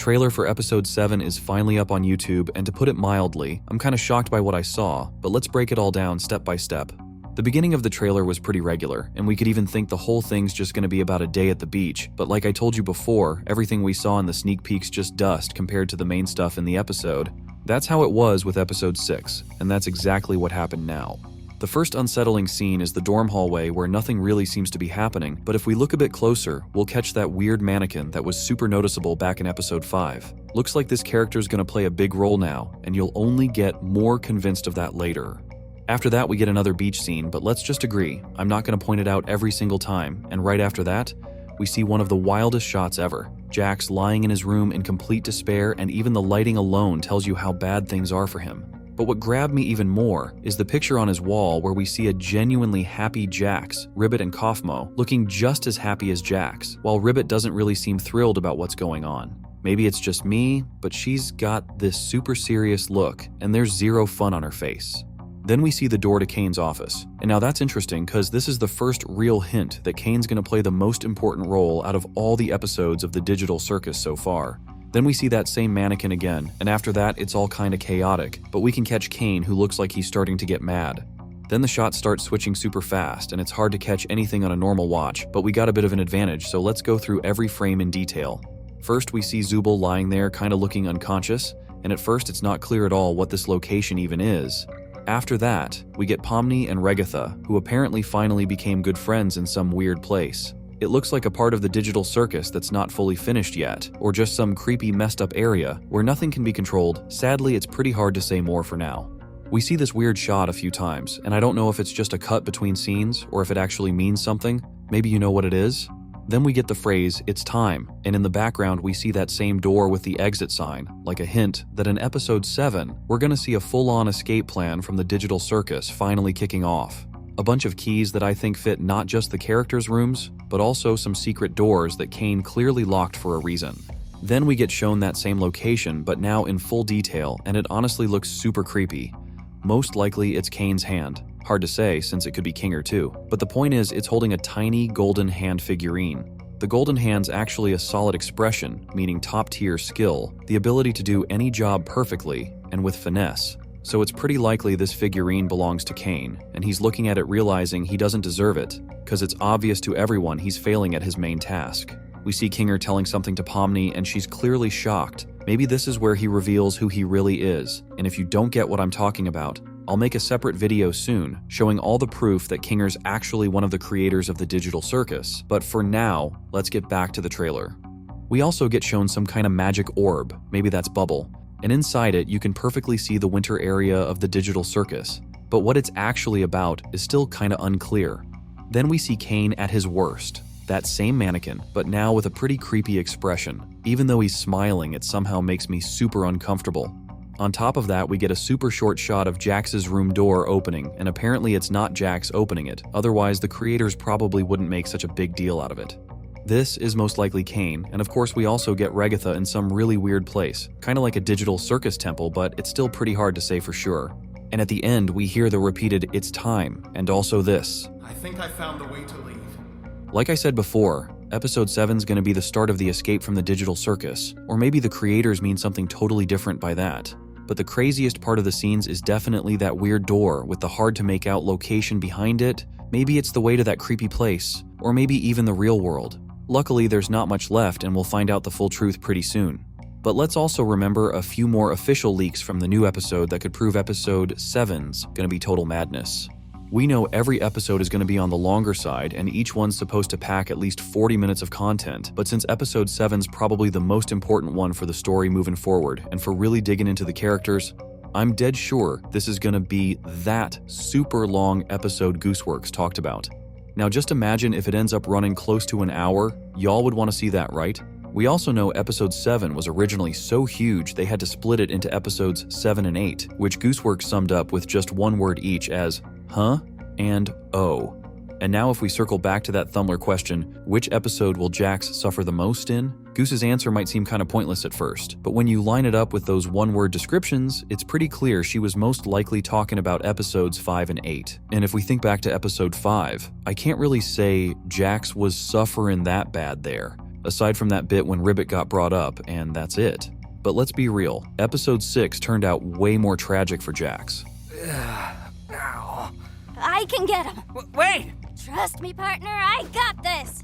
Trailer for episode 7 is finally up on YouTube, and to put it mildly, I'm kinda shocked by what I saw, but let's break it all down step by step. The beginning of the trailer was pretty regular, and we could even think the whole thing's just gonna be about a day at the beach, but like I told you before, everything we saw in the sneak peek's just dust compared to the main stuff in the episode. That's how it was with episode 6, and that's exactly what happened now. The first unsettling scene is the dorm hallway where nothing really seems to be happening, but if we look a bit closer, we'll catch that weird mannequin that was super noticeable back in episode 5. Looks like this character's gonna play a big role now, and you'll only get more convinced of that later. After that, we get another beach scene, but let's just agree, I'm not gonna point it out every single time, and right after that, we see one of the wildest shots ever. Jax lying in his room in complete despair, and even the lighting alone tells you how bad things are for him. But what grabbed me even more is the picture on his wall where we see a genuinely happy Jax, Ribbit and Kaufmo, looking just as happy as Jax, while Ribbit doesn't really seem thrilled about what's going on. Maybe it's just me, but she's got this super serious look, and there's zero fun on her face. Then we see the door to Kane's office. And now that's interesting because this is the first real hint that Kane's gonna play the most important role out of all the episodes of the digital circus so far. Then we see that same mannequin again, and after that it's all kinda chaotic, but we can catch Kane who looks like he's starting to get mad. Then the shots start switching super fast, and it's hard to catch anything on a normal watch, but we got a bit of an advantage, so let's go through every frame in detail. First we see Zubul lying there kinda looking unconscious, and at first it's not clear at all what this location even is. After that, we get Pomni and Regatha, who apparently finally became good friends in some weird place. It looks like a part of the digital circus that's not fully finished yet, or just some creepy messed up area where nothing can be controlled. Sadly, it's pretty hard to say more for now. We see this weird shot a few times, and I don't know if it's just a cut between scenes or if it actually means something. Maybe you know what it is? Then we get the phrase, "It's time," and in the background we see that same door with the exit sign, like a hint that in episode 7, we're gonna see a full-on escape plan from the digital circus finally kicking off. A bunch of keys that I think fit not just the characters' rooms, but also some secret doors that Kane clearly locked for a reason. Then we get shown that same location, but now in full detail, and it honestly looks super creepy. Most likely it's Kane's hand. Hard to say, since it could be Kinger too. But the point is, it's holding a tiny golden hand figurine. The golden hand's actually a solid expression, meaning top-tier skill, the ability to do any job perfectly, and with finesse. So it's pretty likely this figurine belongs to Kane, and he's looking at it realizing he doesn't deserve it, because it's obvious to everyone he's failing at his main task. We see Kinger telling something to Pomni, and she's clearly shocked. Maybe this is where he reveals who he really is, and if you don't get what I'm talking about, I'll make a separate video soon, showing all the proof that Kinger's actually one of the creators of the digital circus. But for now, let's get back to the trailer. We also get shown some kind of magic orb, maybe that's bubble, and inside it you can perfectly see the winter area of the digital circus, but what it's actually about is still kinda unclear. Then we see Kane at his worst, that same mannequin, but now with a pretty creepy expression. Even though he's smiling, it somehow makes me super uncomfortable. On top of that, we get a super short shot of Jax's room door opening, and apparently it's not Jax opening it, otherwise the creators probably wouldn't make such a big deal out of it. This is most likely Kane, and of course we also get Regatha in some really weird place, kinda like a digital circus temple, but it's still pretty hard to say for sure. And at the end, we hear the repeated "It's time," and also this. I think I found the way to leave. Like I said before, episode 7's gonna be the start of the escape from the digital circus, or maybe the creators mean something totally different by that. But the craziest part of the scenes is definitely that weird door with the hard to make out location behind it. Maybe it's the way to that creepy place, or maybe even the real world. Luckily, there's not much left and we'll find out the full truth pretty soon. But let's also remember a few more official leaks from the new episode that could prove episode 7's gonna be total madness. We know every episode is gonna be on the longer side and each one's supposed to pack at least 40 minutes of content, but since episode 7's probably the most important one for the story moving forward and for really digging into the characters, I'm dead sure this is gonna be that super long episode Gooseworx talked about. Now just imagine if it ends up running close to an hour, y'all would want to see that, right? We also know episode 7 was originally so huge they had to split it into episodes 7 and 8, which Gooseworx summed up with just one word each as, huh and oh. And now if we circle back to that Thumbler question, which episode will Jax suffer the most in? Goose's answer might seem kind of pointless at first, but when you line it up with those one-word descriptions, it's pretty clear she was most likely talking about episodes 5 and 8. And if we think back to episode 5, I can't really say Jax was suffering that bad there. aside from that bit when Ribbit got brought up, and that's it. But let's be real, episode 6 turned out way more tragic for Jax. Ow. I can get him. Wait! Trust me, partner, I got this.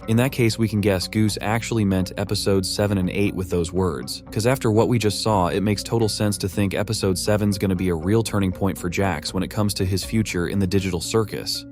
In that case, we can guess Goose actually meant episodes 7 and 8 with those words, because after what we just saw, it makes total sense to think episode 7's gonna be a real turning point for Jax when it comes to his future in the digital circus.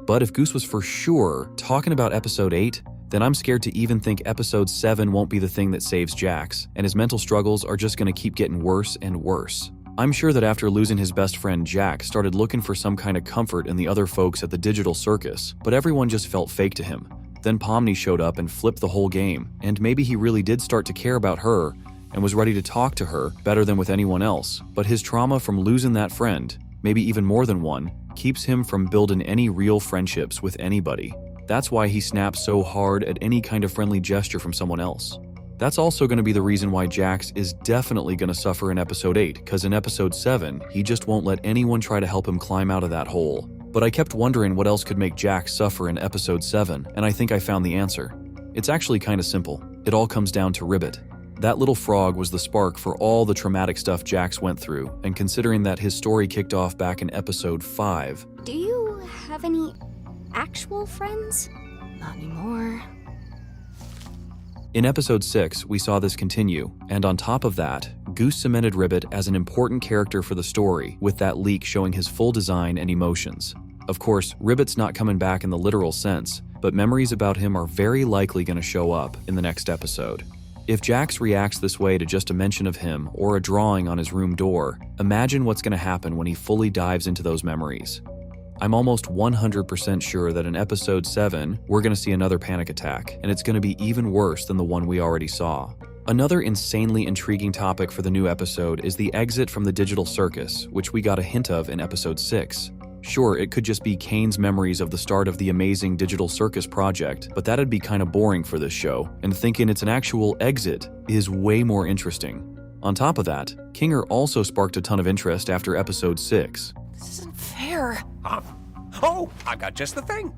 But if Goose was for sure talking about episode 8, then I'm scared to even think episode 7 won't be the thing that saves Jax, and his mental struggles are just gonna keep getting worse and worse. I'm sure that after losing his best friend, Jax started looking for some kind of comfort in the other folks at the digital circus, but everyone just felt fake to him. Then Pomni showed up and flipped the whole game, and maybe he really did start to care about her and was ready to talk to her better than with anyone else, but his trauma from losing that friend, maybe even more than one, keeps him from building any real friendships with anybody. That's why he snaps so hard at any kind of friendly gesture from someone else. That's also going to be the reason why Jax is definitely going to suffer in episode 8, because in episode 7, he just won't let anyone try to help him climb out of that hole. But I kept wondering what else could make Jax suffer in episode 7, and I think I found the answer. It's actually kind of simple. It all comes down to Ribbit. That little frog was the spark for all the traumatic stuff Jax went through, and considering that his story kicked off back in episode 5. Do you have any actual friends? Not anymore. In episode 6, we saw this continue, and on top of that, Goose cemented Ribbit as an important character for the story, with that leak showing his full design and emotions. Of course, Ribbit's not coming back in the literal sense, but memories about him are very likely going to show up in the next episode. If Jax reacts this way to just a mention of him or a drawing on his room door, imagine what's going to happen when he fully dives into those memories. I'm almost 100% sure that in episode 7, we're going to see another panic attack, and it's going to be even worse than the one we already saw. Another insanely intriguing topic for the new episode is the exit from the digital circus, which we got a hint of in episode 6. Sure, it could just be Kane's memories of the start of the amazing digital circus project, but that'd be kind of boring for this show, and thinking it's an actual exit is way more interesting. On top of that, Kinger also sparked a ton of interest after episode 6. This isn't fair. Oh, I've got just the thing.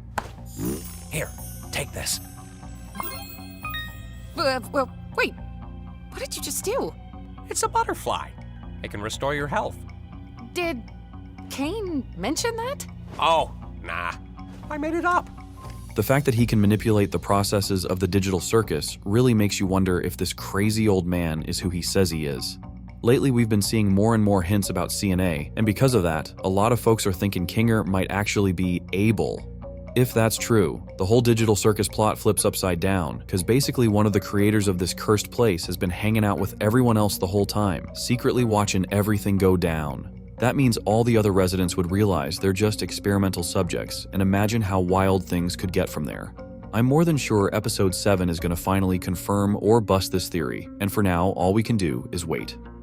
Here, take this. Well, wait. What did you just do? It's a butterfly. It can restore your health. Did Kane mention that? Oh, nah. I made it up. The fact that he can manipulate the processes of the digital circus really makes you wonder if this crazy old man is who he says he is. Lately, we've been seeing more and more hints about CNA, and because of that, a lot of folks are thinking Kinger might actually be able. If that's true, the whole digital circus plot flips upside down, because basically one of the creators of this cursed place has been hanging out with everyone else the whole time, secretly watching everything go down. That means all the other residents would realize they're just experimental subjects, and imagine how wild things could get from there. I'm more than sure episode 7 is going to finally confirm or bust this theory, and for now, all we can do is wait.